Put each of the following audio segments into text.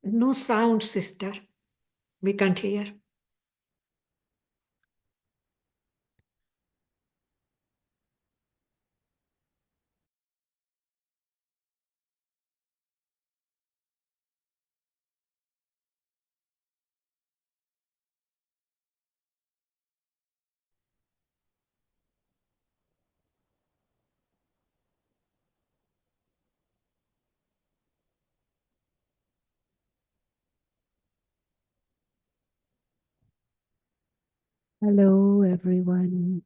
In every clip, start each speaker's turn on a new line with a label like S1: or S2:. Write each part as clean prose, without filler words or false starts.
S1: No sound, sister. We can't hear.
S2: Hello, everyone.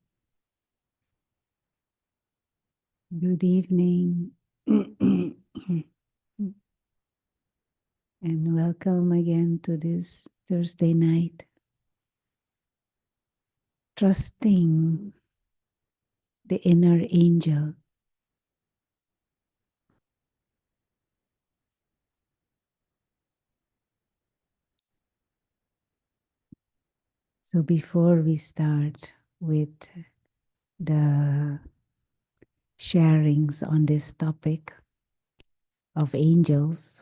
S2: Good evening. And welcome again to this Thursday night. Trusting the inner angel. So, before we start with the sharings on this topic of angels,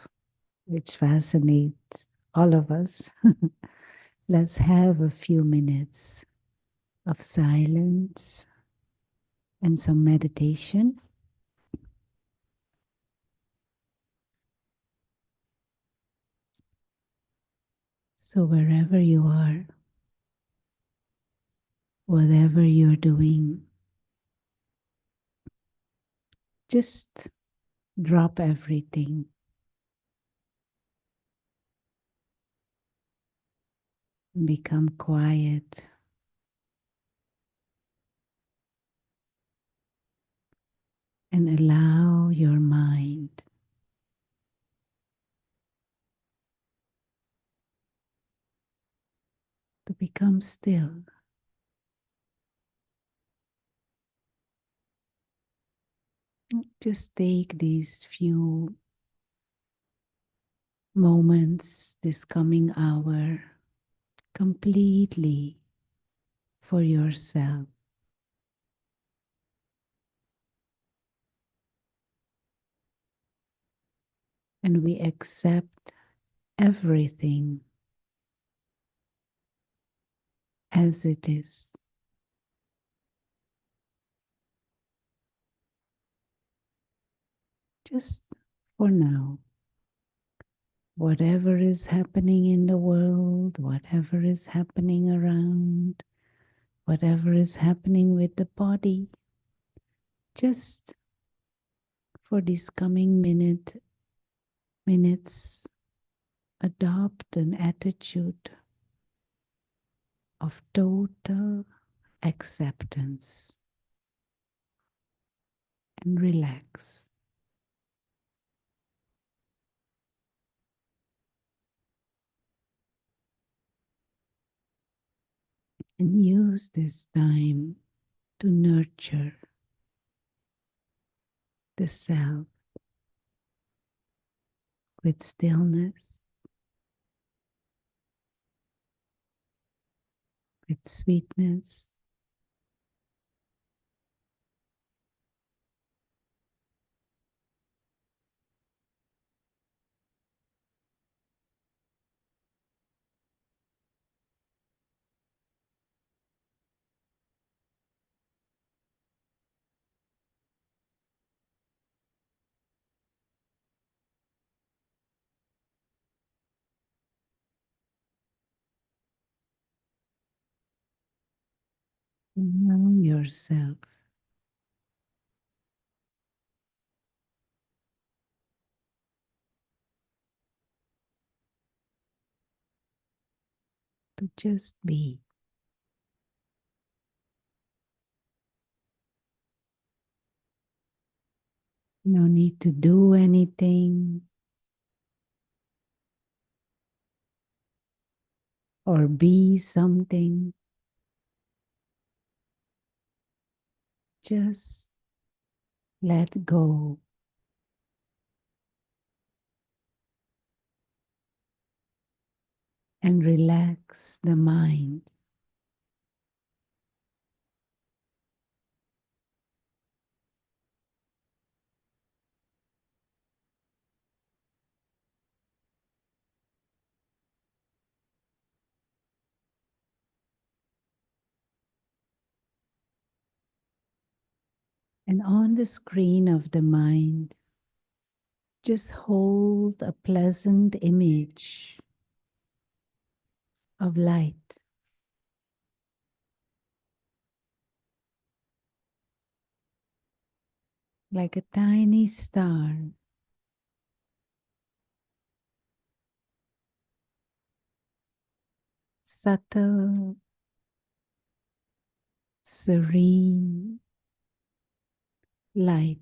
S2: which fascinates all of us, let's have a few minutes of silence and some meditation. So, wherever you are, whatever you're doing, just drop everything. Become quiet and allow your mind to become still. Just take these few moments, this coming hour, completely for yourself. And we accept everything as it is. Just for now. Whatever is happening in the world, whatever is happening around, whatever is happening with the body, just for these coming minutes, adopt an attitude of total acceptance and relax. And use this time to nurture the self with stillness, with sweetness, allow yourself to just be. No need to do anything or be something. Just let go and relax the mind. And on the screen of the mind, just hold a pleasant image of light. Like a tiny star, subtle, serene light.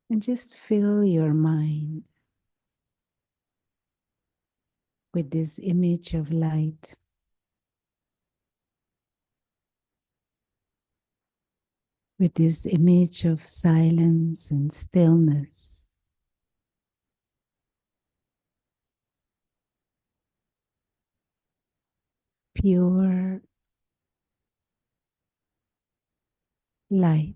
S2: And just fill your mind with this image of light, with this image of silence and stillness. Pure light.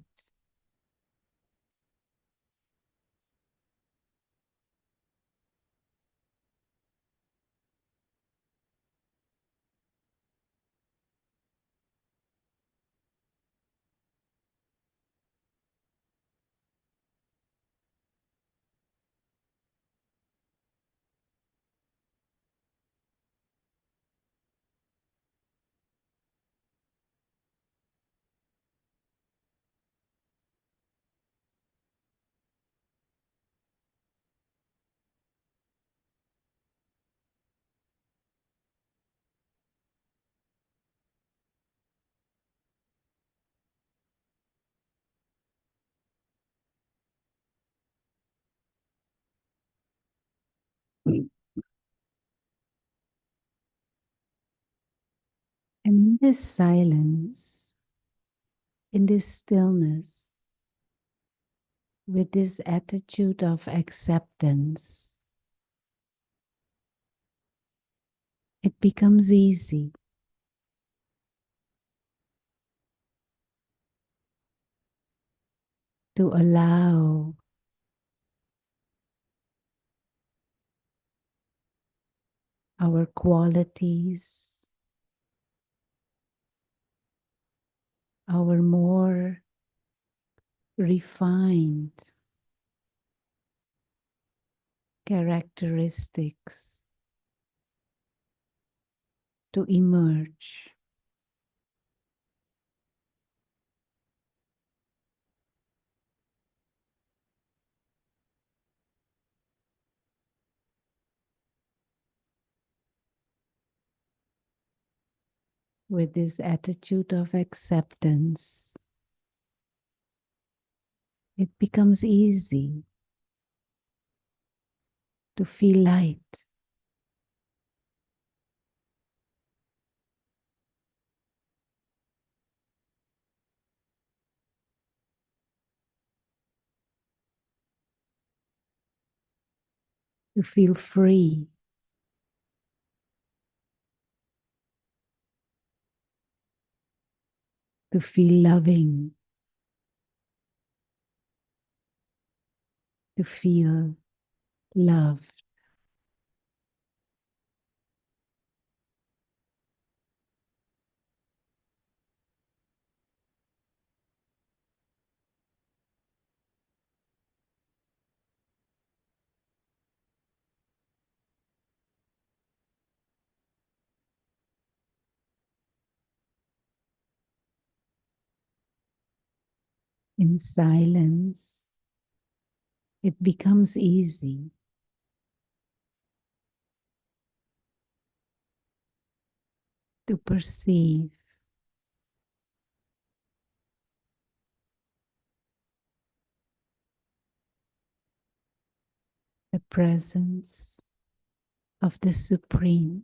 S2: And in this silence, in this stillness, with this attitude of acceptance, it becomes easy to allow our qualities, our more refined characteristics to emerge. With this attitude of acceptance, it becomes easy to feel light, to feel free, to feel loving, to feel loved. In silence, it becomes easy to perceive the presence of the Supreme.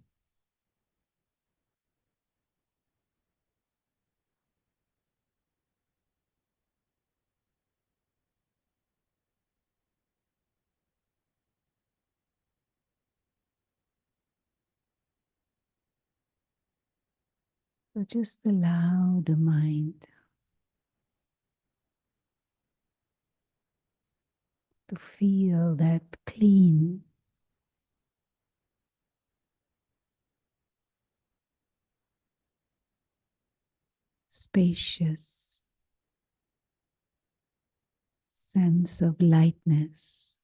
S2: So just allow the mind to feel that clean, spacious sense of lightness.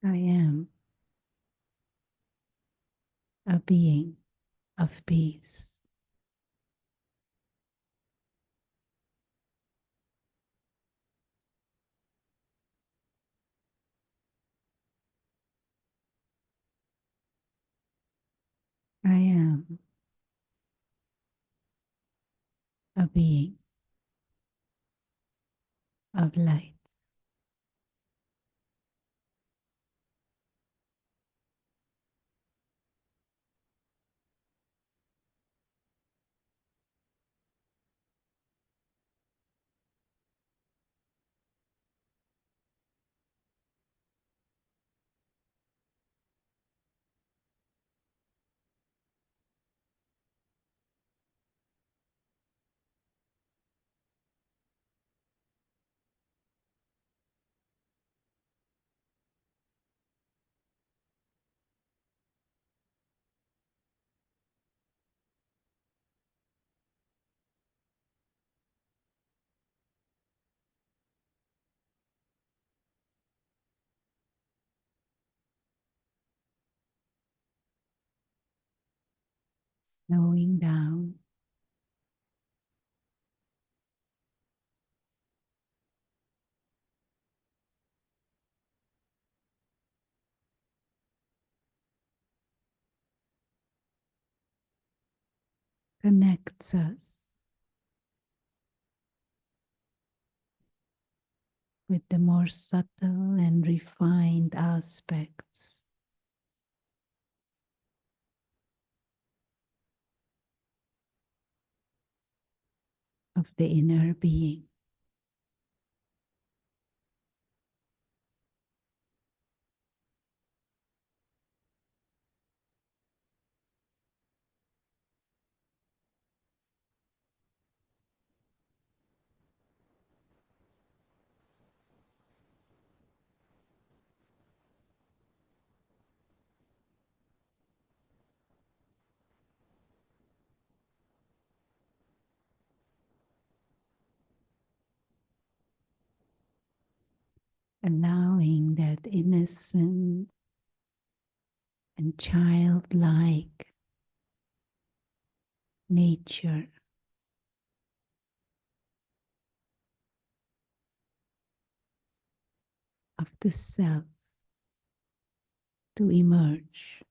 S2: I am a being of peace. I am a being of light. Slowing down, connects us with the more subtle and refined aspects of the inner being. Allowing that innocent and childlike nature of the self to emerge.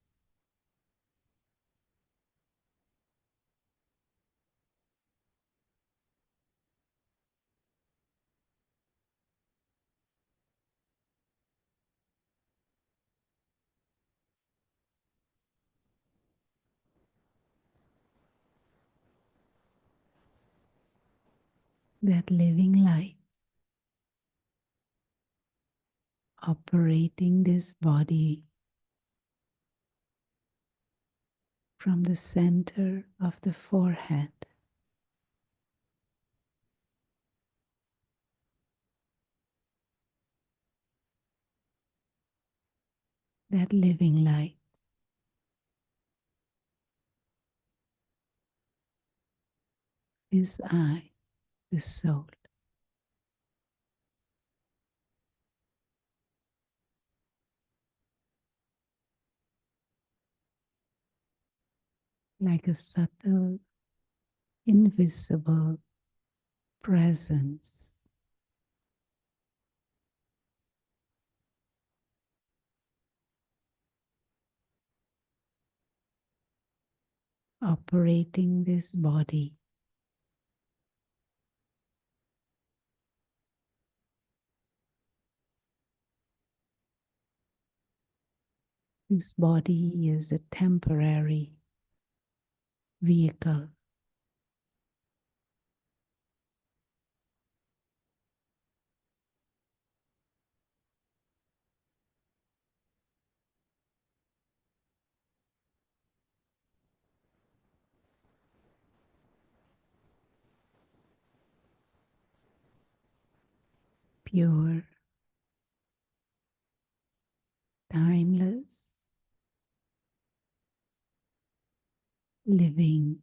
S2: That living light operating this body from the center of the forehead. That living light is I, the soul. Like a subtle, invisible presence operating this body. This body is a temporary vehicle pure, timeless, living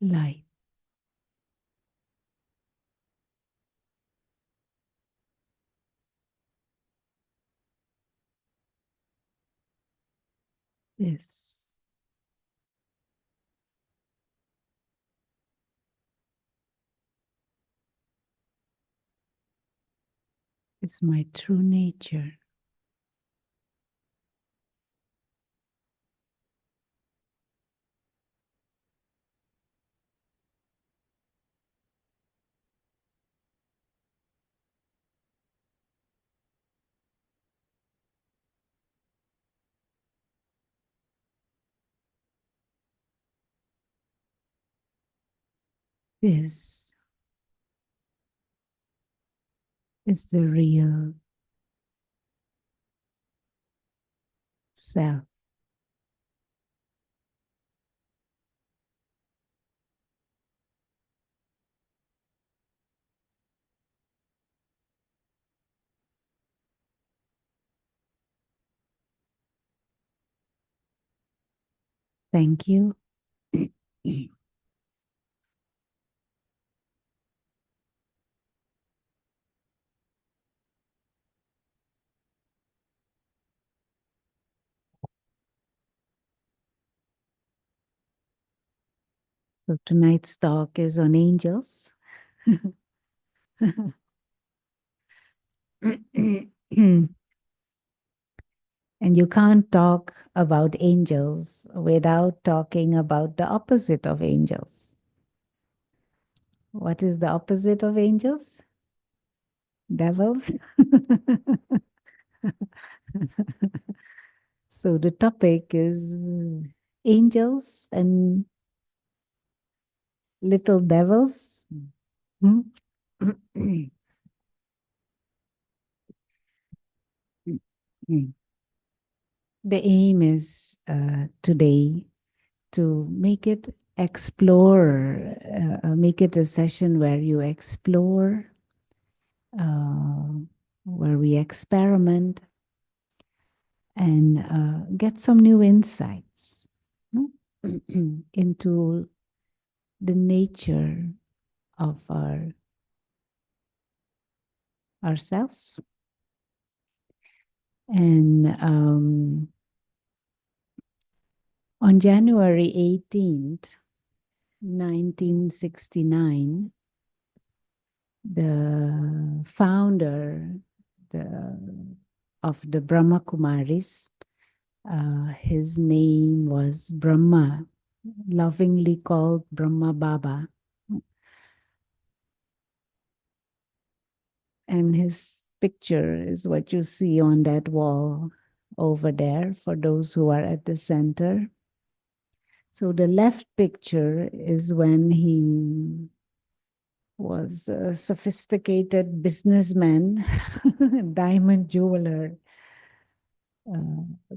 S2: light. This is my true nature. This is the real self. Thank you. So tonight's talk is on angels. And you can't talk about angels without talking about the opposite of angels. What is the opposite of angels? Devils. So the topic is angels and little devils. Hmm? The aim is today to make it explore, make it a session where you explore, uh, where we experiment and get some new insights into the nature of ourselves. And on January 18th, 1969, the founder of the Brahma Kumaris, his name was Brahma, lovingly called Brahma Baba. And his picture is what you see on that wall over there for those who are at the center. So the left picture is when he was a sophisticated businessman, diamond jeweler,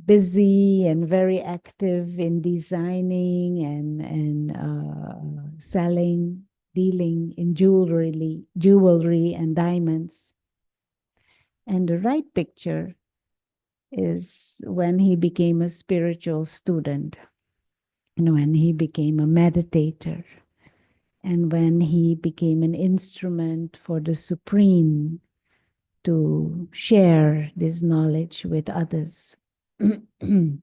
S2: busy and very active in designing and selling, dealing in jewelry and diamonds. And the right picture is when he became a spiritual student, and when he became a meditator, and when he became an instrument for the Supreme to share this knowledge with others. And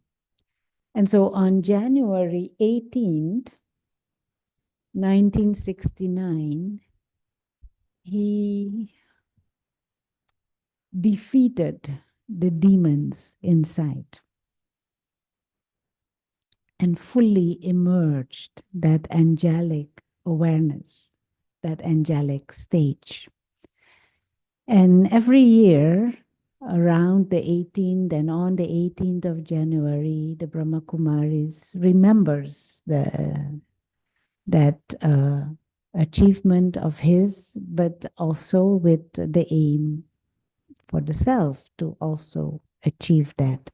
S2: so on January 18th, 1969, he defeated the demons inside and fully emerged that angelic awareness, that angelic stage. And every year, around the 18th and on the 18th of January, the Brahma Kumaris remembers that achievement of his, but also with the aim for the self to also achieve that.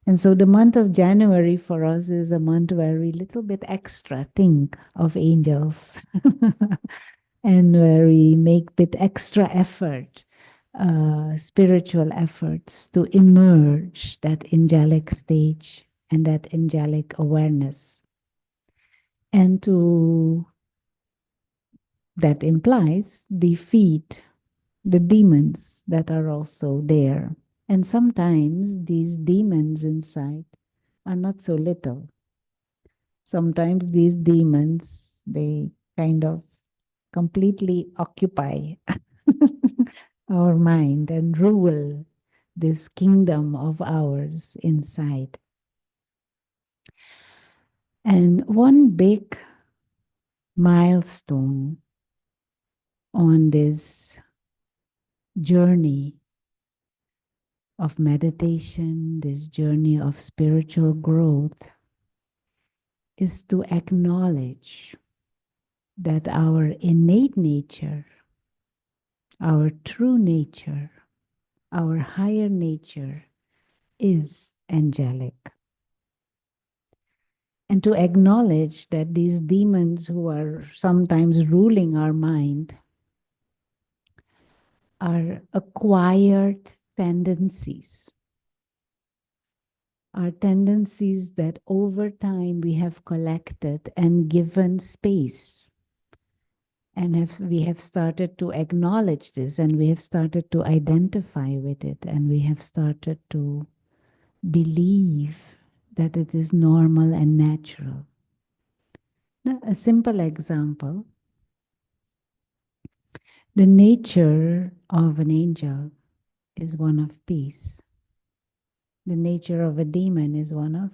S2: And so the month of January for us is a month where we little bit extra think of angels. and where we make with extra effort, spiritual efforts to emerge that angelic stage and that angelic awareness. And to that implies defeat the demons that are also there. And sometimes these demons inside are not so little. Sometimes these demons, they kind of completely occupy our mind and rule this kingdom of ours inside. And one big milestone on this journey of meditation, this journey of spiritual growth, is to acknowledge that our innate nature, our true nature, our higher nature is angelic. And to acknowledge that these demons who are sometimes ruling our mind are acquired tendencies, are tendencies that over time we have collected and given space. And we have started to acknowledge this, and we have started to identify with it, and we have started to believe that it is normal and natural. Now, a simple example, the nature of an angel is one of peace. The nature of a demon is one of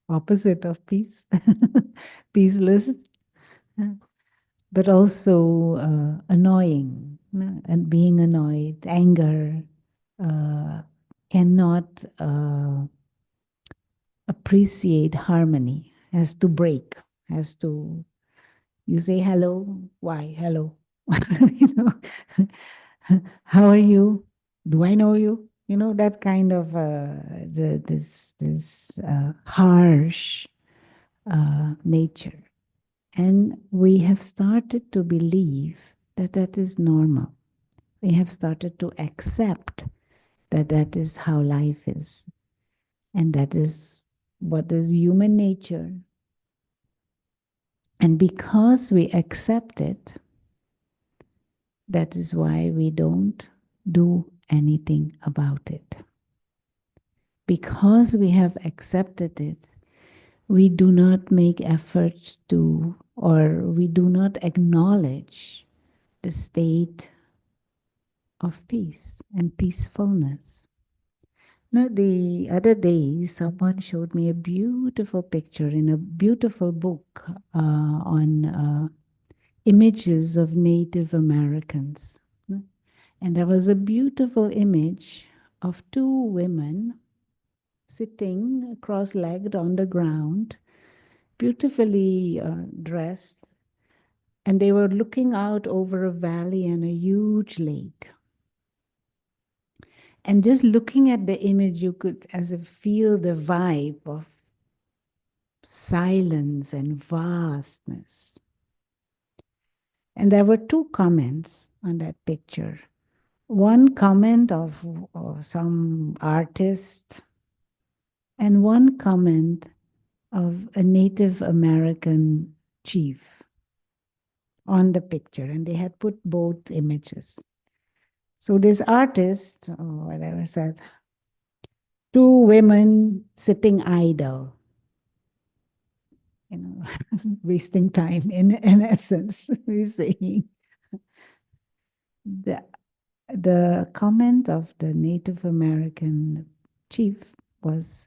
S2: opposite of peace, peaceless, but also annoying, and being annoyed, anger, cannot appreciate harmony, has to break, has to, you say hello, why hello? You know, how are you? Do I know you? You know, that kind of this harsh nature. And we have started to believe that that is normal. We have started to accept that that is how life is. And that is what is human nature. And because we accept it, that is why we don't do anything about it. Because we have accepted it, we do not make effort to, or we do not acknowledge the state of peace and peacefulness. Now, the other day, someone showed me a beautiful picture in a beautiful book on images of Native Americans. And there was a beautiful image of two women sitting cross-legged on the ground, beautifully dressed, and they were looking out over a valley and a huge lake. And just looking at the image, you could as if feel the vibe of silence and vastness. And there were two comments on that picture. One comment of some artist, and one comment of a Native American chief on the picture. And they had put both images. So this artist, or whatever, said, two women sitting idle, you know, wasting time in essence, he's saying. The comment of the Native American chief was,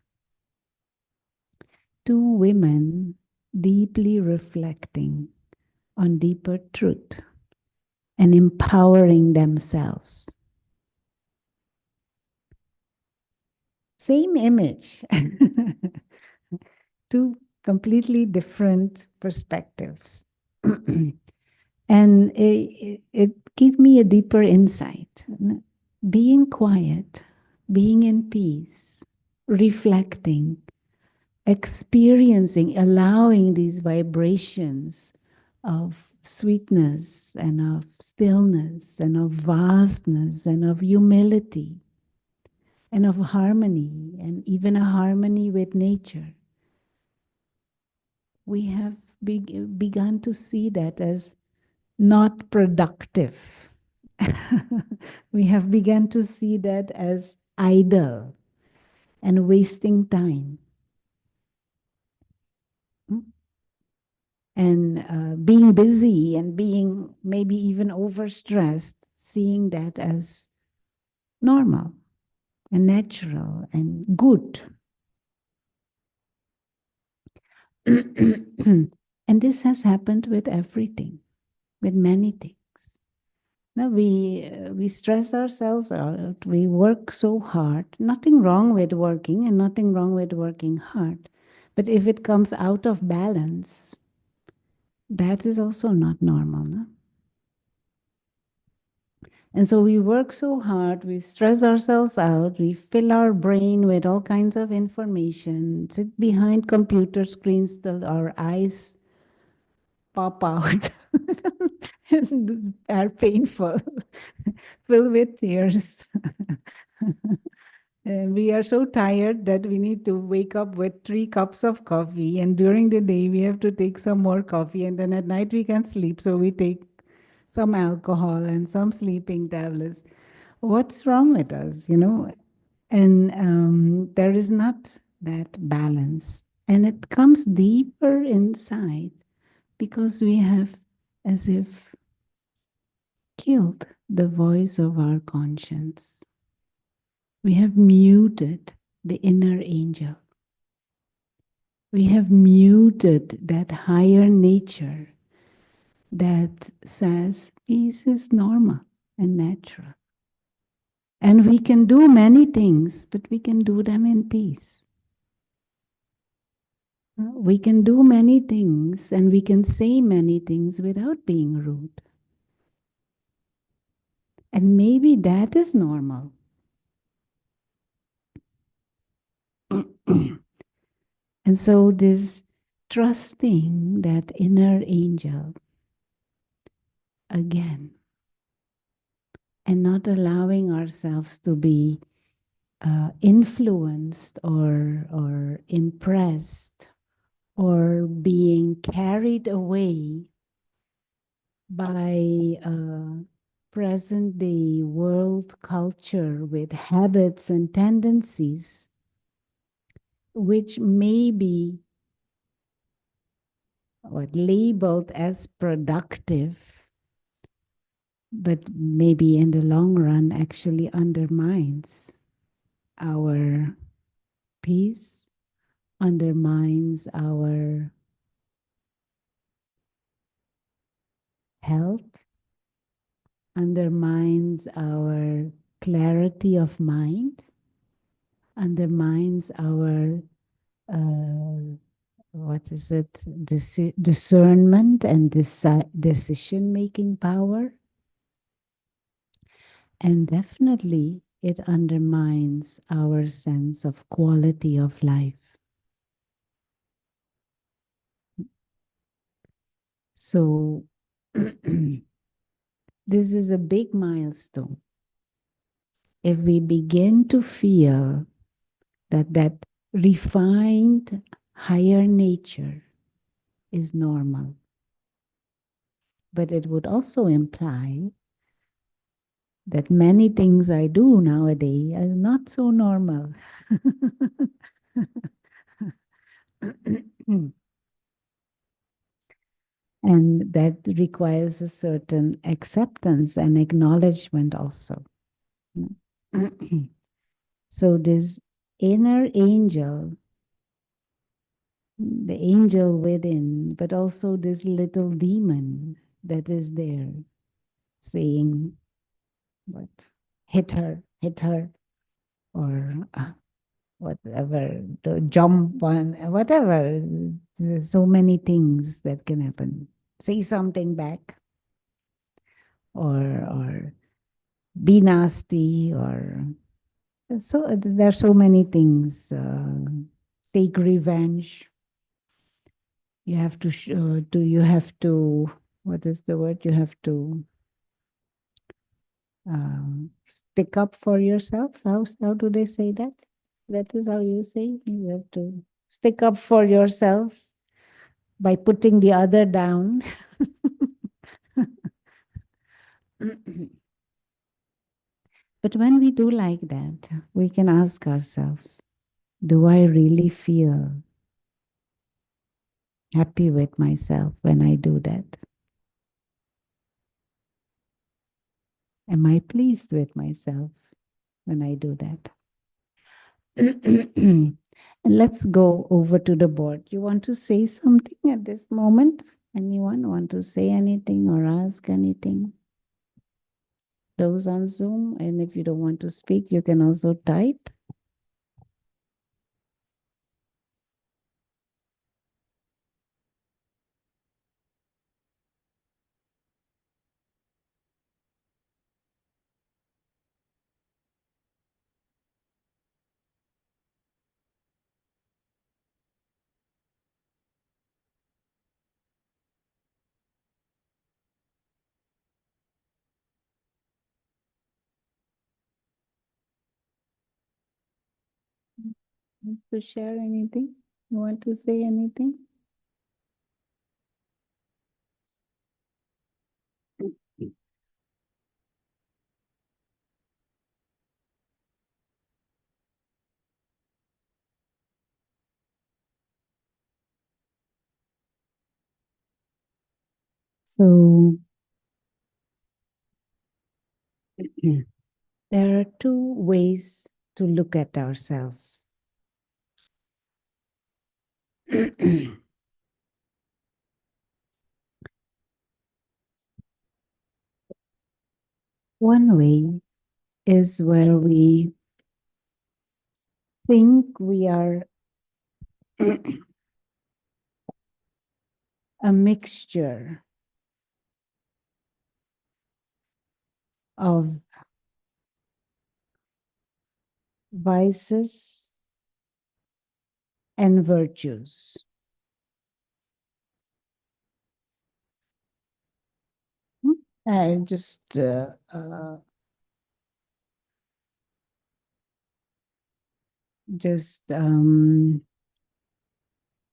S2: two women deeply reflecting on deeper truth and empowering themselves. Same image, two completely different perspectives. And it gave me a deeper insight. Being quiet, being in peace, reflecting, experiencing, allowing these vibrations of sweetness and of stillness and of vastness and of humility and of harmony and even a harmony with nature. We have begun to see that as not productive. We have begun to see that as idle and wasting time. And being busy and being maybe even overstressed, seeing that as normal and natural and good. And this has happened with everything, with many things. Now we stress ourselves out. We work so hard. Nothing wrong with working, and nothing wrong with working hard. But if it comes out of balance, that is also not normal, no? And so we work so hard, we stress ourselves out, we fill our brain with all kinds of information, sit behind computer screens till our eyes pop out and are painful, filled with tears. And we are so tired that we need to wake up with 3 cups of coffee. And during the day, we have to take some more coffee. And then at night, we can't sleep. So we take some alcohol and some sleeping tablets. What's wrong with us, you know? And there is not that balance. And it comes deeper inside because we have, as if, killed the voice of our conscience. We have muted the inner angel. We have muted that higher nature that says peace is normal and natural. And we can do many things, but we can do them in peace. We can do many things and we can say many things without being rude. And maybe that is normal. And so this trusting that inner angel again and not allowing ourselves to be influenced or impressed or being carried away by present day world culture with habits and tendencies which may be what labeled as productive, but maybe in the long run actually undermines our peace, undermines our health, undermines our clarity of mind, undermines our what is it, discernment and decision making power. And definitely it undermines our sense of quality of life. So this is a big milestone. If we begin to feel that refined higher nature is normal, but it would also imply that many things I do nowadays are not so normal. And that requires a certain acceptance and acknowledgement also. So this inner angel, the angel within, but also this little demon that is there saying, what, hit her, or whatever, to jump on, whatever. There's so many things that can happen. Say something back, or be nasty, or so there are so many things. take revenge. You have to, you have to, what is the word? You have to stick up for yourself. How do they say that? That is how you say. You have to stick up for yourself by putting the other down. But when we do like that, we can ask ourselves, do I really feel happy with myself when I do that? Am I pleased with myself when I do that? And let's go over to the board. You want to say something at this moment? Anyone want to say anything or ask anything? Those on Zoom, and if you don't want to speak, you can also type. Want to share anything? You want to say anything? So there are two ways to look at ourselves. One way is where we think we are a mixture of vices and virtues. I just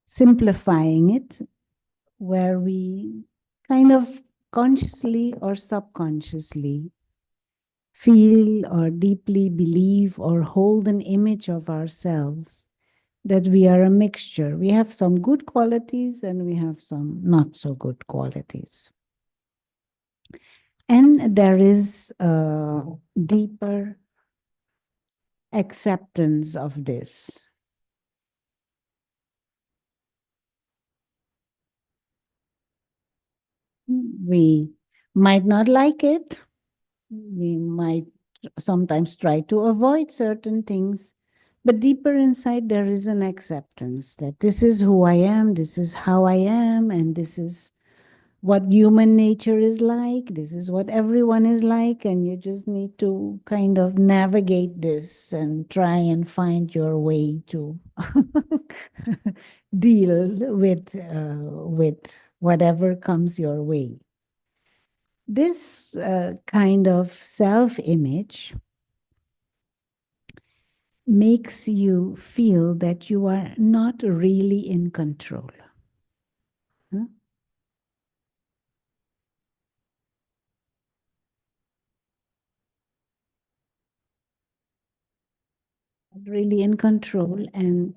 S2: simplifying it, where we kind of consciously or subconsciously feel or deeply believe or hold an image of ourselves that we are a mixture. We have some good qualities and we have some not so good qualities. And there is a deeper acceptance of this. We might not like it. We might sometimes try to avoid certain things. But deeper inside, there is an acceptance that this is who I am, this is how I am, and this is what human nature is like, this is what everyone is like, and you just need to kind of navigate this and try and find your way to deal with whatever comes your way. This kind of self-image makes you feel that you are not really in control. Huh? Not really in control. And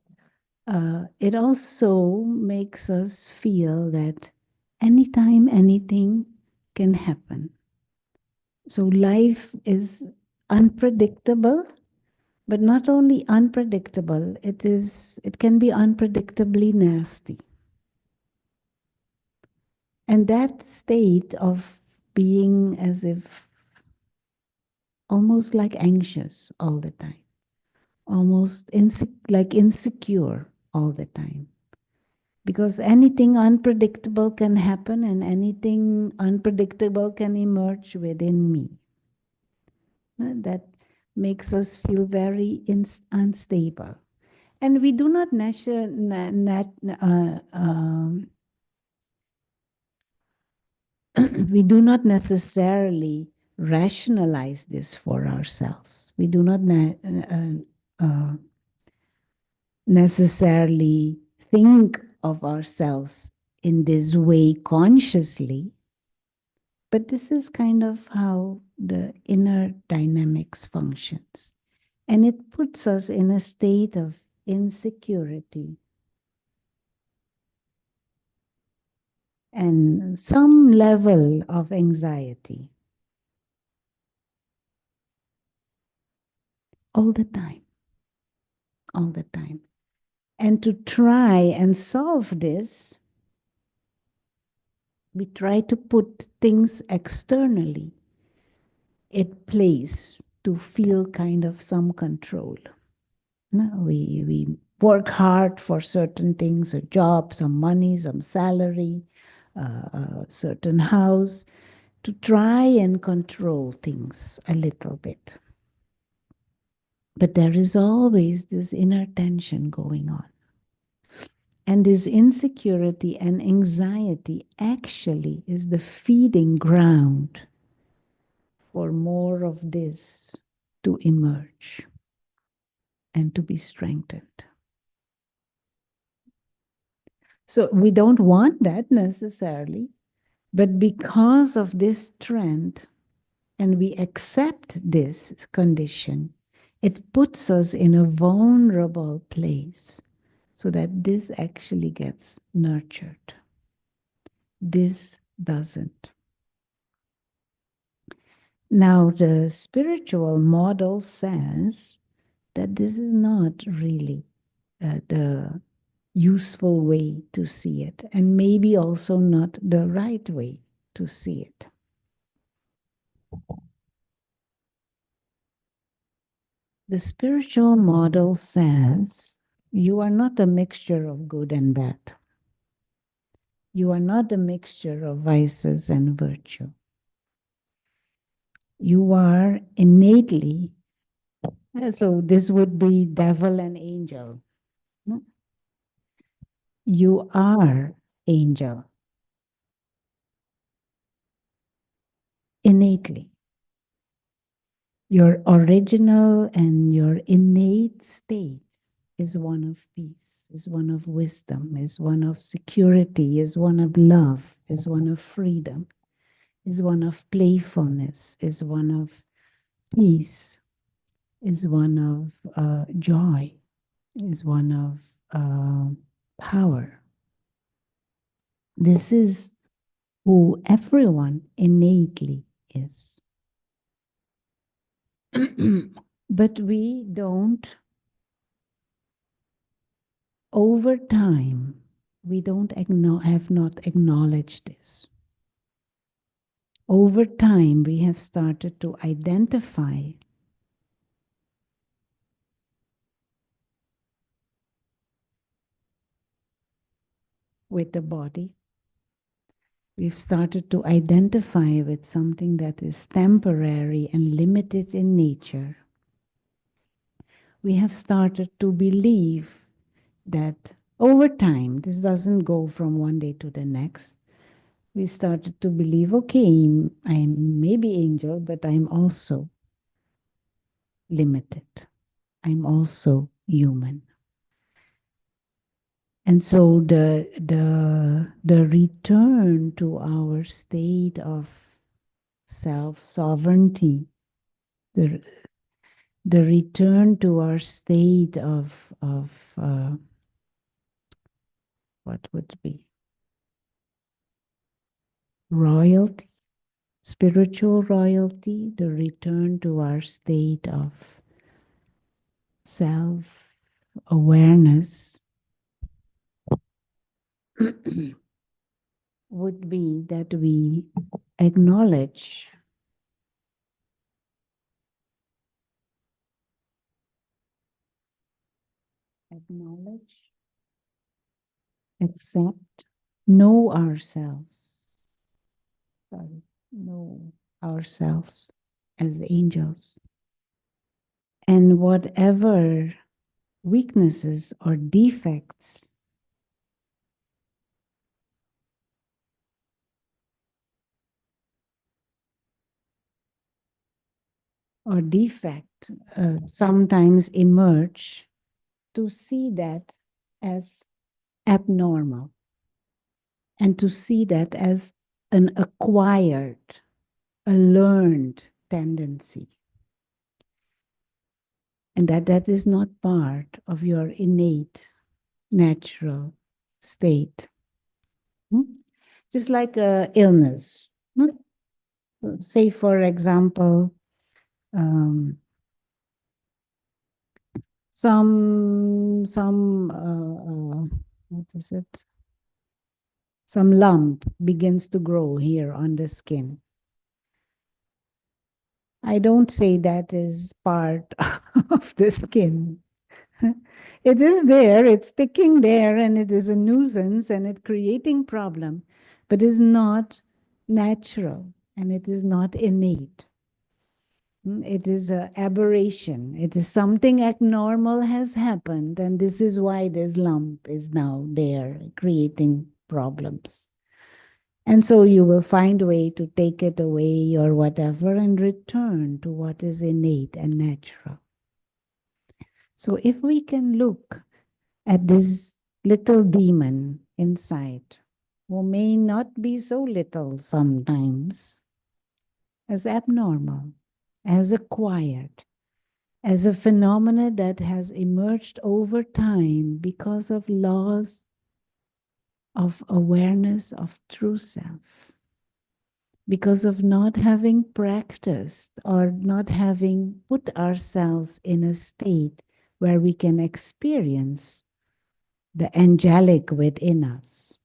S2: it also makes us feel that anytime anything can happen. So life is unpredictable, but not only unpredictable, it can be unpredictably nasty. And that state of being as if almost like anxious all the time, almost like insecure all the time. Because anything unpredictable can happen and anything unpredictable can emerge within me. That makes us feel very unstable. And we do not we do not necessarily rationalize this for ourselves. We do not necessarily think of ourselves in this way consciously, but this is kind of how the inner dynamics functions. And it puts us in a state of insecurity and some level of anxiety all the time, all the time. And to try and solve this, we try to put things externally in place to feel kind of some control. No, we work hard for certain things, a job, some money, some salary, a certain house, to try and control things a little bit. But there is always this inner tension going on. And this insecurity and anxiety actually is the feeding ground for more of this to emerge and to be strengthened. So we don't want that necessarily, but because of this trend, and we accept this condition, it puts us in a vulnerable place so that this actually gets nurtured. This doesn't. Now, the spiritual model says that this is not really the useful way to see it, and maybe also not the right way to see it. The spiritual model says you are not a mixture of good and bad. You are not a mixture of vices and virtue. You are innately, so this would be devil and angel. You are angel innately. Your original and your innate state is one of peace, is one of wisdom, is one of security, is one of love, is one of freedom, is one of playfulness, is one of peace, is one of joy, is one of power. This is who everyone innately is. But we don't, over time, we don't have not acknowledged this. Over time, we have started to identify with the body. We've started to identify with something that is temporary and limited in nature. We have started to believe that over time, this doesn't go from one day to the next. We started to believe, okay, I'm maybe angel, but I'm also limited. I'm also human. And so the return to our state of self-sovereignty, the return to our state of what would be royalty, spiritual royalty, the return to our state of self-awareness would be that we acknowledge accept, know ourselves, know ourselves as angels. And whatever weaknesses or defects sometimes emerge, to see that as abnormal and to see that as an acquired, a learned tendency, and that is not part of your innate natural state. Just like illness. Say, for example, um, what is it? Some lump begins to grow here on the skin. I don't say that is part of the skin. It is there, it's sticking there, and it is a nuisance and it's creating problem, but is not natural and it is not innate. It is an aberration. It is something abnormal has happened, and this is why this lump is now there, creating problems. And so you will find a way to take it away or whatever and return to what is innate and natural. So if we can look at this little demon inside, who may not be so little sometimes, as abnormal, as acquired, as a phenomena that has emerged over time because of laws of awareness of true self, because of not having practiced or not having put ourselves in a state where we can experience the angelic within us.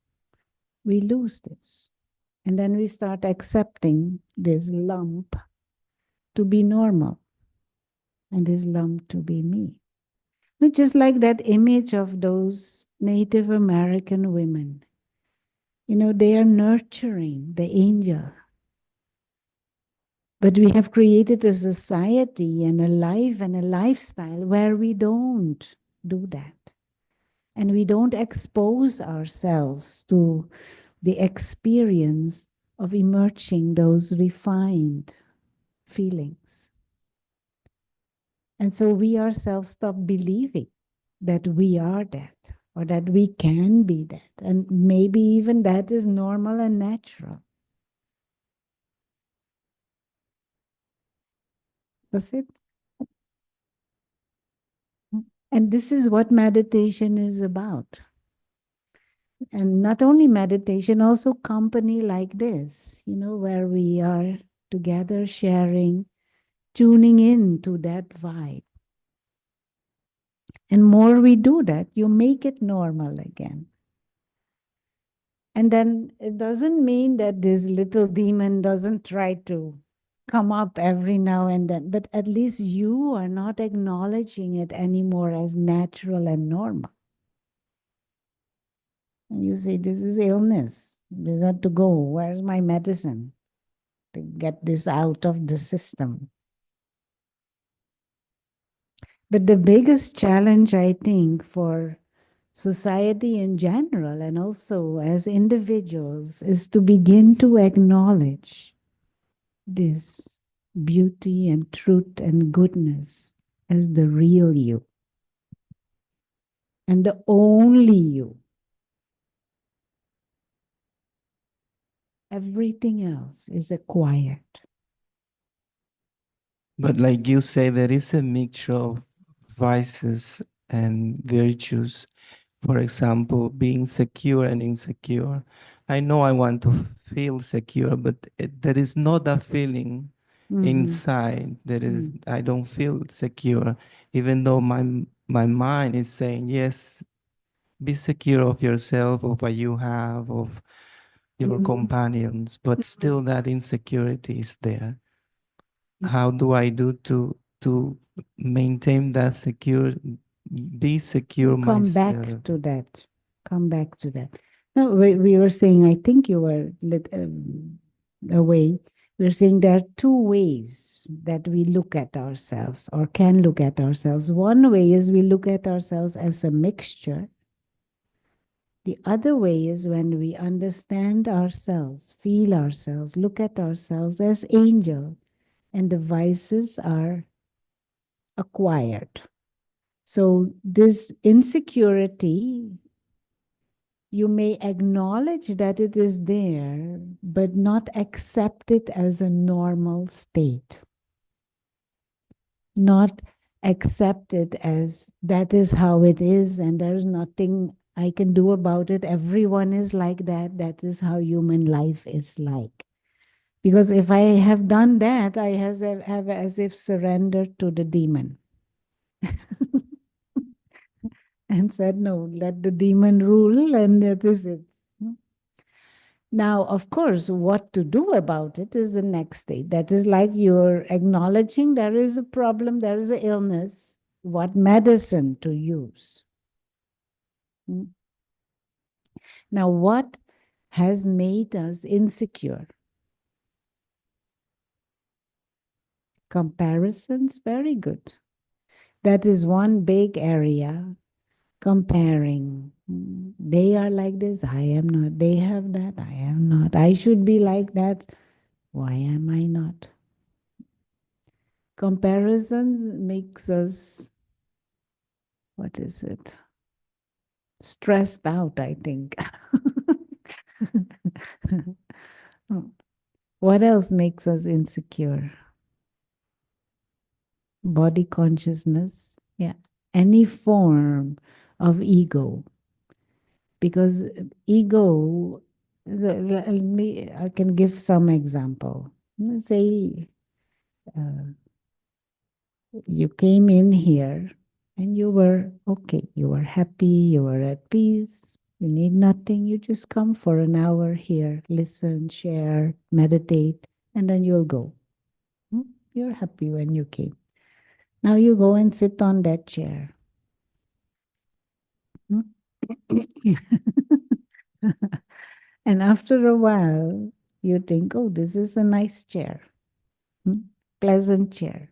S2: We lose this. And then we start accepting this lump to be normal and this lump to be me. But just like that image of those Native American women, they are nurturing the angel. But we have created a society and a life and a lifestyle where we don't do that. And we don't expose ourselves to the experience of emerging those refined feelings. And so we ourselves stop believing that we are that or that we can be that. And maybe even that is normal and natural. That's it. And this is what meditation is about. And not only meditation, also company like this, where we are together sharing, tuning in to that vibe. And more we do that, you make it normal again. And then it doesn't mean that this little demon doesn't try to come up every now and then, but at least you are not acknowledging it anymore as natural and normal. And you say, this is illness. This had to go. Where's my medicine to get this out of the system? But the biggest challenge, I think, for society in general and also as individuals is to begin to acknowledge this beauty and truth and goodness as the real you and the only you. Everything else is acquired.
S3: But like you say, there is a mixture of vices and virtues. For example, being secure and insecure. I know I want to feel secure, but there is not a feeling inside that is, I don't feel secure, even though my mind is saying, yes, be secure of yourself, of what you have, of your companions, but still that insecurity is there. How do I do to maintain that secure, be secure
S2: Come
S3: myself?
S2: back to that. Come back to that. No, we were saying, I think you were away. We're saying there are two ways that we look at ourselves or can look at ourselves. One way is we look at ourselves as a mixture. The other way is when we understand ourselves, feel ourselves, look at ourselves as angel, and the vices are acquired. So, this insecurity, you may acknowledge that it is there, but not accept it as a normal state. Not accept it as that is how it is, and there's nothing I can do about it. Everyone is like that. That is how human life is like. Because if I have done that, I have as if surrendered to the demon and said, no, let the demon rule, and that is it. Now, of course, what to do about it is the next stage. That is like you're acknowledging there is a problem, there is an illness, what medicine to use. Now, what has made us insecure? Comparisons, very good. That is one big area. Comparing. They are like this, I am not. They have that, I am not. I should be like that. Why am I not? Comparisons makes us, what is it? Stressed out, I think. What else makes us insecure? Body consciousness. Yeah. Any form of ego. Because ego, I can give some example. Let's say you came in here and you were okay, you were happy, you were at peace, you need nothing, you just come for an hour here, listen, share, meditate, and then you'll go. You're happy when you came. Now you go and sit on that chair. And after a while, you think, oh, this is a nice chair, pleasant chair.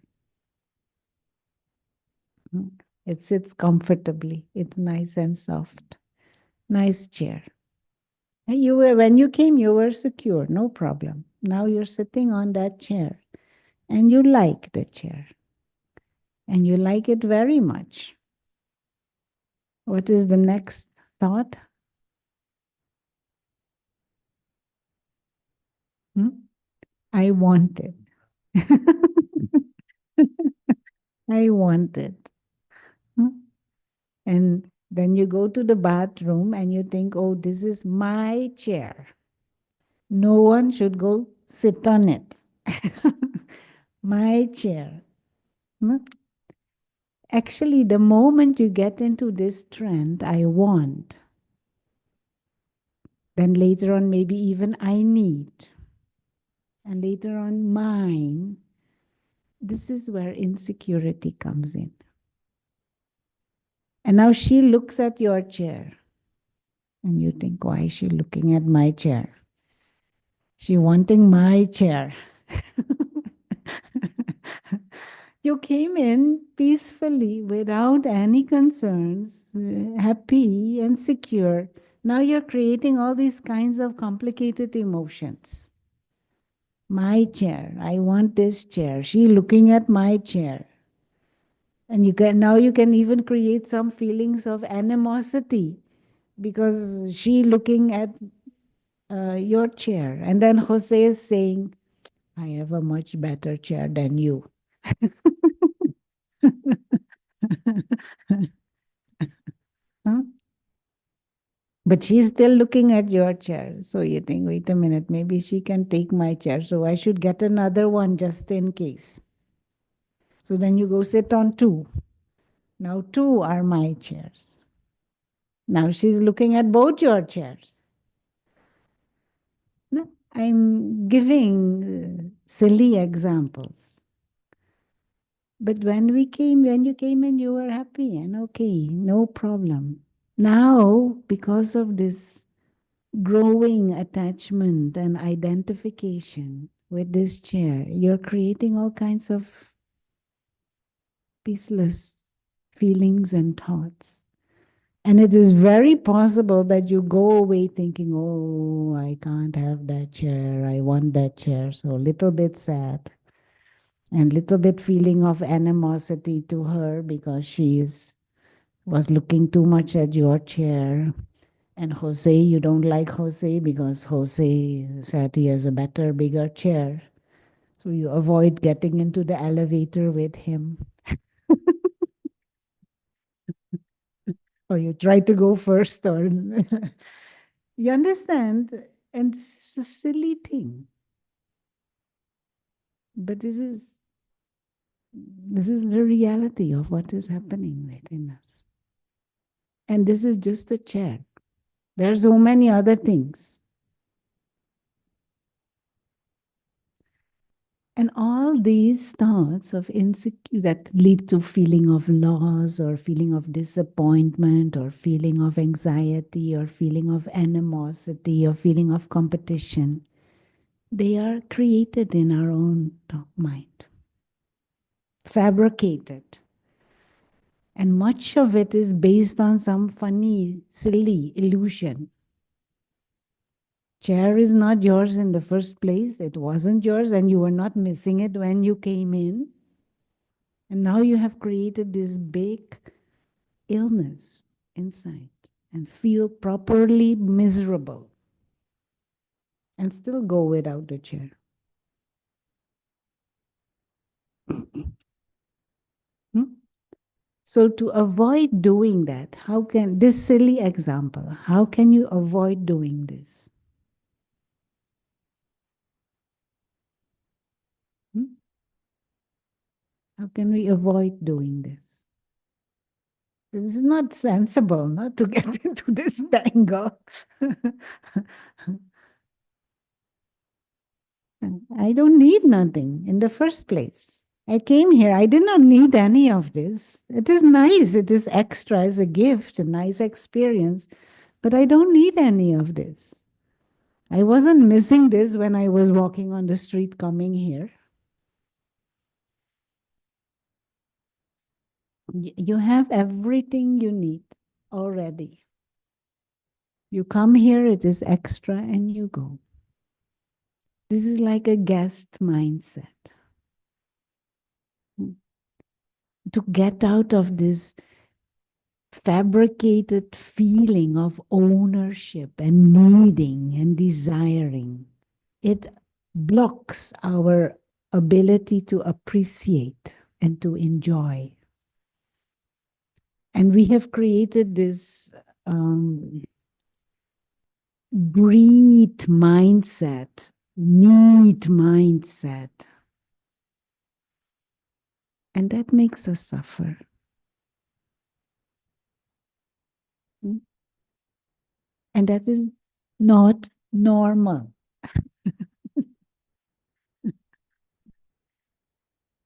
S2: It sits comfortably. It's nice and soft. Nice chair. And you were, when you came, you were secure, no problem. Now you're sitting on that chair and you like the chair and you like it very much. What is the next thought? I want it. I want it. And then you go to the bathroom and you think, oh, this is my chair. No one should go sit on it. My chair. Actually, the moment you get into this trend, I want, then later on, maybe even I need, and later on, mine, this is where insecurity comes in. And now she looks at your chair, and you think, why is she looking at my chair? She wanting my chair. You came in peacefully without any concerns, happy and secure. Now you're creating all these kinds of complicated emotions. My chair, I want this chair. She looking at my chair. And you can now you can even create some feelings of animosity because she looking at your chair. And then Jose is saying, I have a much better chair than you. Huh? But she's still looking at your chair. So you think, wait a minute, maybe she can take my chair. So I should get another one just in case. So then you go sit on two. Now two are my chairs. Now she's looking at both your chairs. No, I'm giving silly examples. But when you came in, you were happy and okay, no problem. Now, because of this growing attachment and identification, with this chair, you're creating all kinds of peaceless feelings and thoughts. And it is very possible that you go away thinking, oh, I can't have that chair. I want that chair. So a little bit sad and little bit feeling of animosity to her because was looking too much at your chair. And Jose, you don't like Jose because Jose said he has a better, bigger chair. So you avoid getting into the elevator with him. Or you try to go first, or you understand? And this is a silly thing. But this is the reality of what is happening within us. And this is just a chair. There are so many other things. And all these thoughts of insecurity that lead to feeling of loss or feeling of disappointment or feeling of anxiety or feeling of animosity or feeling of competition, they are created in our own mind, fabricated. And much of it is based on some funny, silly illusion. Chair is not yours in the first place. It wasn't yours, and you were not missing it when you came in. And now you have created this big illness inside and feel properly miserable and still go without the chair. Hmm? So to avoid doing that, how can, this silly example, how can you avoid doing this? Hmm? How can we avoid doing this? This is not sensible, not to get into this tangle. I don't need nothing in the first place. I came here, I did not need any of this. It is nice, it is extra as a gift, a nice experience, but I don't need any of this. I wasn't missing this when I was walking on the street coming here. You have everything you need already. You come here, it is extra, and you go. This is like a guest mindset. To get out of this fabricated feeling of ownership and needing and desiring, it blocks our ability to appreciate and to enjoy. And we have created this greed mindset, need mindset. And that makes us suffer. And that is not normal.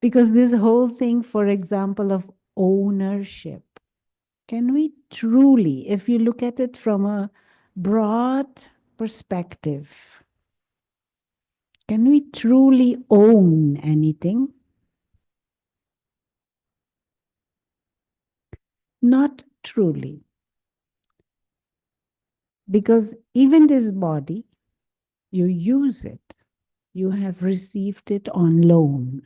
S2: Because this whole thing, for example, of ownership, can we truly, if you look at it from a broad perspective, can we truly own anything? Not truly. Because even this body, you use it. You have received it on loan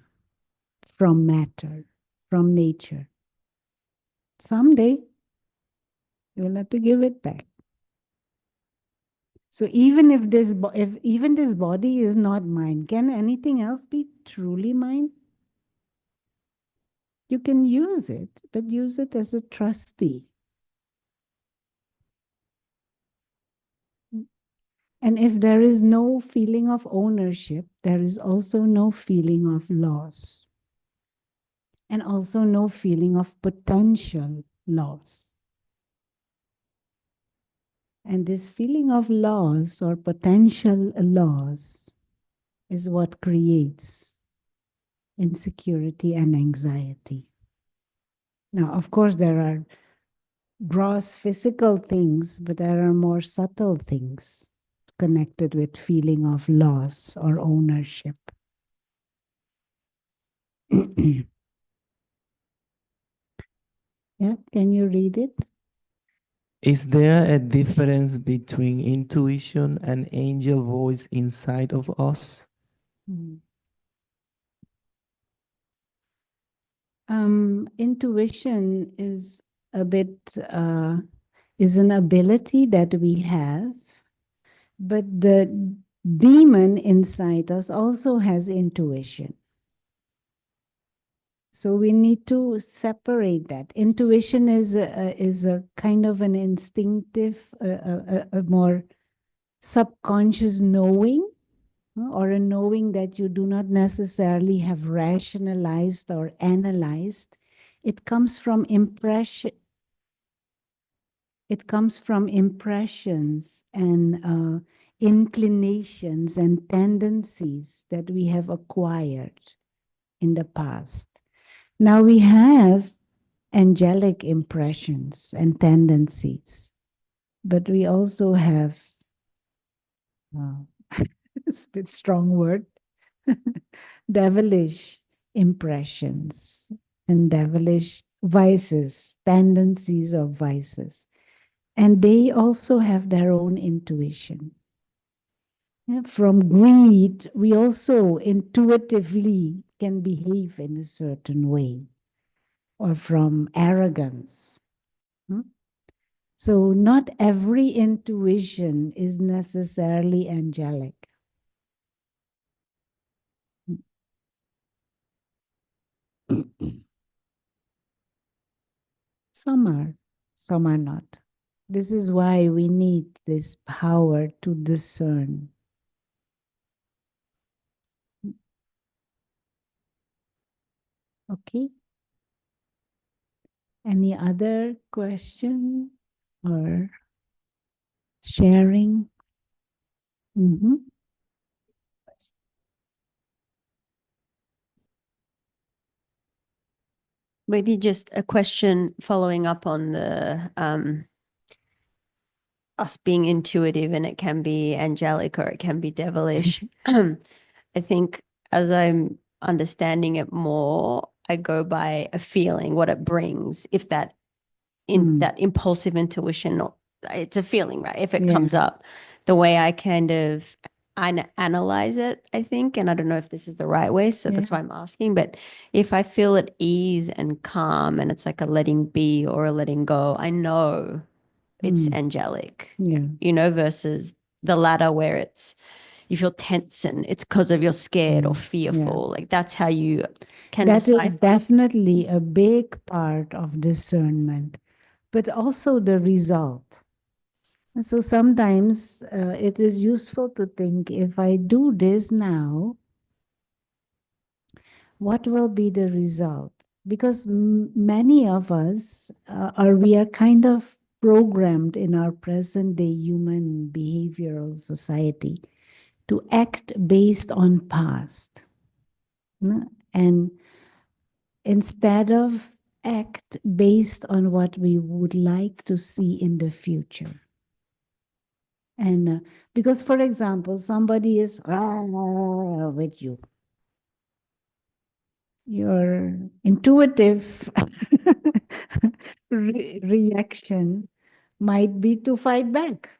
S2: from matter, from nature. Someday, you will have to give it back. So even if even this body is not mine, can anything else be truly mine? You can use it, but use it as a trustee. And if there is no feeling of ownership, there is also no feeling of loss. And also no feeling of potential loss. And this feeling of loss or potential loss is what creates insecurity and anxiety. Now, of course, there are gross physical things, but there are more subtle things connected with feeling of loss or ownership. Yeah, can you read it?
S3: Is there a difference between intuition and angel voice inside of us?
S2: Intuition is a bit is an ability that we have, but the demon inside us also has intuition. So we need to separate that. Intuition is a kind of an instinctive, a more subconscious knowing, or a knowing that you do not necessarily have rationalized or analyzed. It comes from impression. It comes from impressions and inclinations and tendencies that we have acquired in the past. Now we have angelic impressions and tendencies, but we also have, it's a bit strong word, devilish impressions and devilish vices, tendencies of vices. And they also have their own intuition. Yeah, from greed, we also intuitively can behave in a certain way, or from arrogance. So not every intuition is necessarily angelic. Some are not. This is why we need this power to discern. Okay. Any other question or sharing?
S4: Maybe just a question following up on the us being intuitive, and it can be angelic or it can be devilish. I think as I'm understanding it more, I go by a feeling, what it brings. If that that impulsive intuition, it's a feeling, right? If it comes up, the way I kind of analyze it, I think, and I don't know if this is the right way, so that's why I'm asking, but if I feel at ease and calm and it's like a letting be or a letting go, I know it's angelic, you know, versus the latter where it's you feel tense and it's because of you're scared or fearful. Like that's how you can decide.
S2: That is definitely a big part of discernment, but also the result. And so sometimes it is useful to think, if I do this now, what will be the result? Because many of us we are kind of programmed in our present day human behavioral society to act based on past. And instead of act based on what we would like to see in the future. And because, for example, somebody is with you, your intuitive reaction might be to fight back.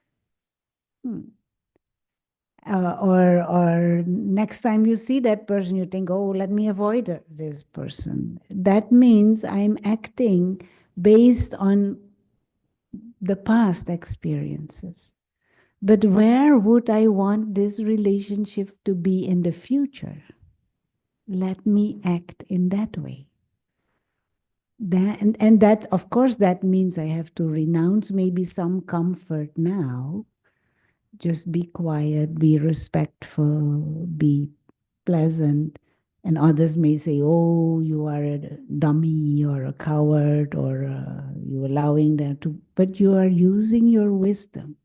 S2: Or next time you see that person, you think, oh, let me avoid this person. That means I'm acting based on the past experiences. But where would I want this relationship to be in the future? Let me act in that way. And that, of course, that means I have to renounce maybe some comfort now. Just be quiet, be respectful, be pleasant. And others may say, oh, you are a dummy or a coward, or you're allowing them to, but you are using your wisdom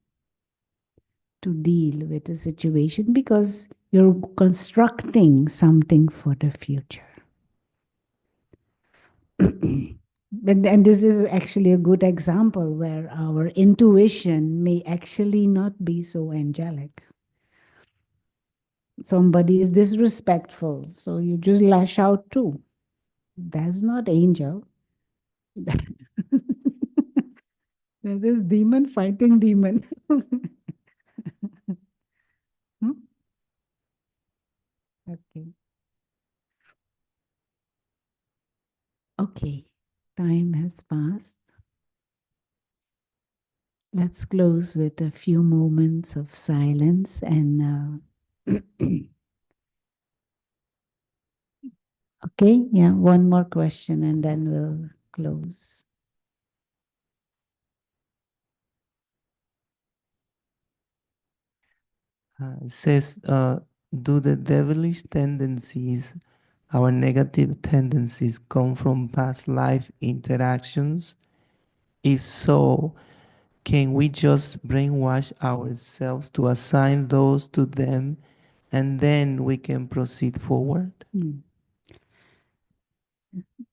S2: to deal with the situation because you're constructing something for the future. And this is actually a good example where our intuition may actually not be so angelic. Somebody is disrespectful, so you just lash out too. That's not angel. That is demon fighting demon. Hmm? Okay. Okay. Time has passed. Let's close with a few moments of silence and okay, yeah, one more question and then we'll close.
S3: It says, do the devilish tendencies, our negative tendencies, come from past life interactions? If so, can we just brainwash ourselves to assign those to them and then we can proceed forward?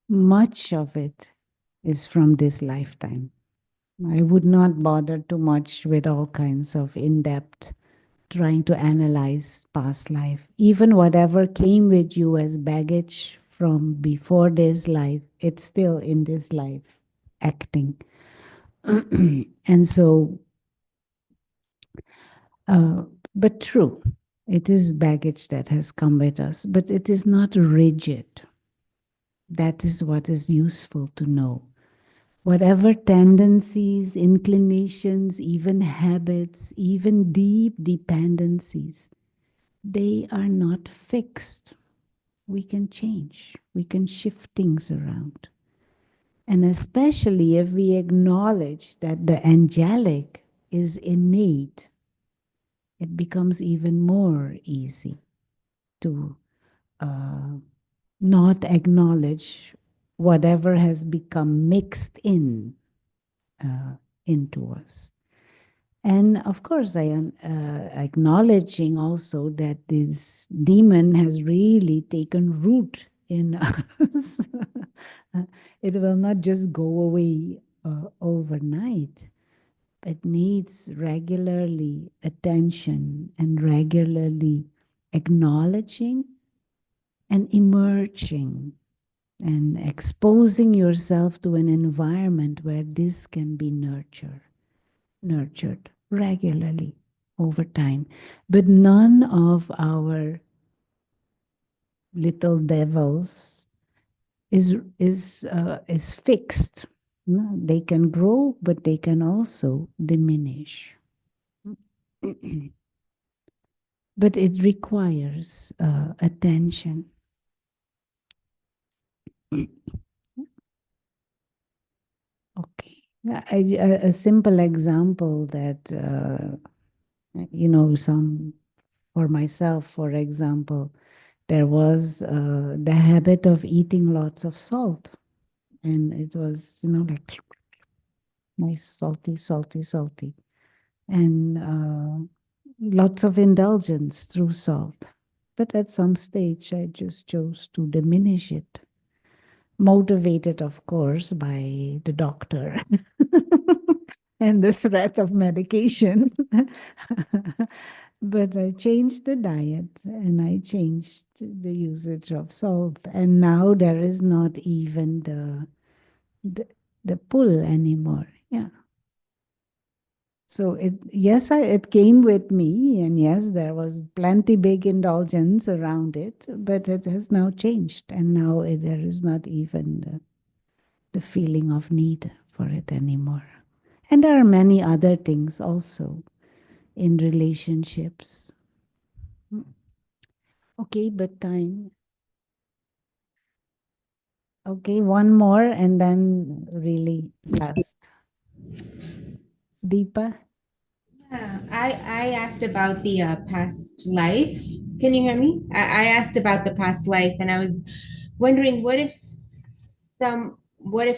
S2: Much of it is from this lifetime. I would not bother too much with all kinds of in-depth trying to analyze past life. Even whatever came with you as baggage from before this life, it's still in this life acting. And so, but true, it is baggage that has come with us, but it is not rigid. That is what is useful to know. Whatever tendencies, inclinations, even habits, even deep dependencies, they are not fixed. We can change, we can shift things around. And especially if we acknowledge that the angelic is innate, it becomes even more easy to not acknowledge whatever has become mixed into us. And of course, I am acknowledging also that this demon has really taken root in us. It will not just go away overnight. It needs regularly attention and regularly acknowledging and emerging and exposing yourself to an environment where this can be nurtured regularly over time. But none of our little devils is fixed. No, they can grow, but they can also diminish. But it requires attention. Okay. A simple example that, for myself, for example, there was the habit of eating lots of salt. And it was, like nice, salty, salty, salty. And lots of indulgence through salt. But at some stage, I just chose to diminish it. Motivated, of course, by the doctor and the threat of medication. But I changed the diet and I changed the usage of salt. And now there is not even the pull anymore. Yeah. So it came with me, and yes, there was plenty big indulgence around it, but it has now changed, and now there is not even the feeling of need for it anymore. And there are many other things also in relationships. Okay, but time. Okay, one more, and then really last. Deepa?
S5: Yeah, I asked about the past life. Can you hear me? I asked about the past life, and I was wondering what if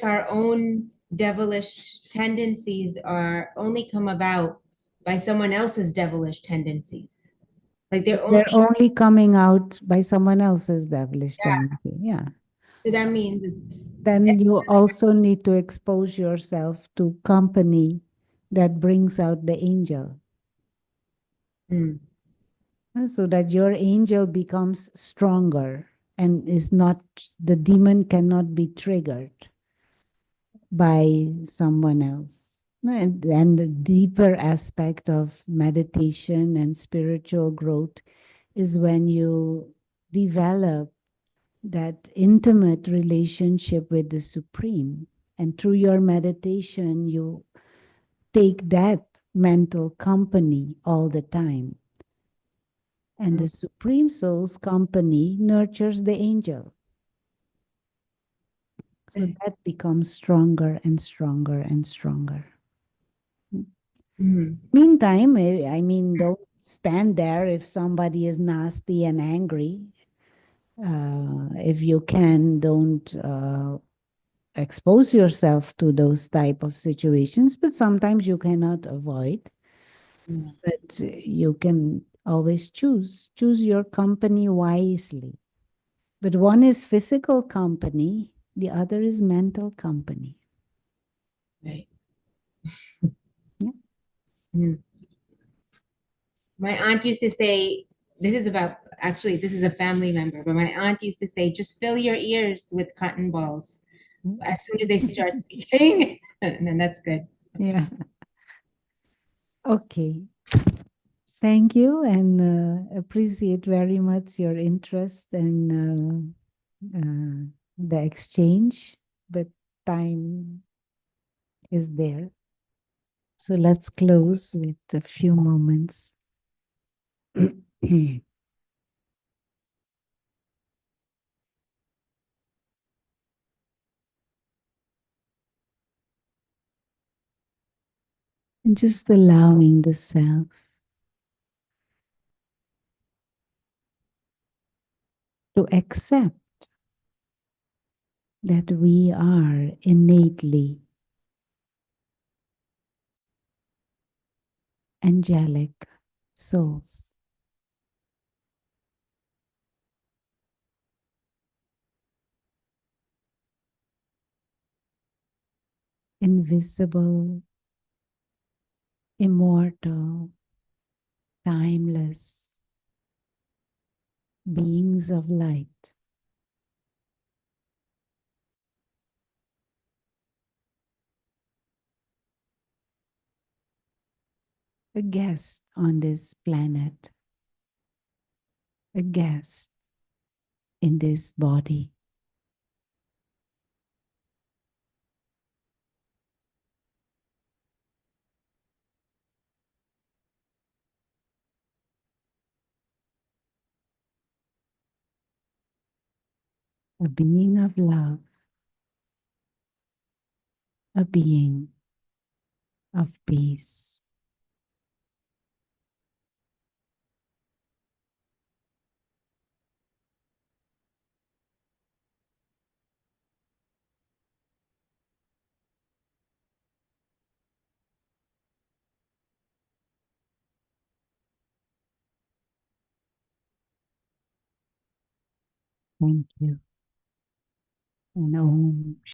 S5: our own devilish tendencies are only come about by someone else's devilish tendencies? Like they're
S2: They're
S5: only
S2: only coming out by someone else's devilish tendency. Yeah.
S5: So that means it's
S2: Then you also need to expose yourself to company that brings out the angel,
S5: mm,
S2: so that your angel becomes stronger and is not, the demon cannot be triggered by someone else. And the deeper aspect of meditation and spiritual growth is when you develop that intimate relationship with the Supreme. And through your meditation, you take that mental company all the time. And the Supreme Soul's company nurtures the angel. So that becomes stronger and stronger and stronger.
S5: mm,
S2: Meantime, I mean, don't stand there if somebody is nasty and angry. If you can, don't expose yourself to those type of situations, but sometimes you cannot avoid.
S5: mm.
S2: But you can always choose your company wisely. But one is physical company, the other is mental company.
S5: Right.
S2: Yeah.
S5: Mm. My aunt used to say, this is about, actually, this is a family member, but my aunt used to say, just fill your ears with cotton balls as soon as they start speaking. And then that's good.
S2: Yeah. Okay. Thank you, and appreciate very much your interest and the exchange, but time is there. So let's close with a few moments. And just allowing the self to accept that we are innately angelic souls. Invisible, immortal, timeless beings of light. A guest on this planet, a guest in this body. A being of love, a being of peace. Thank you. And Om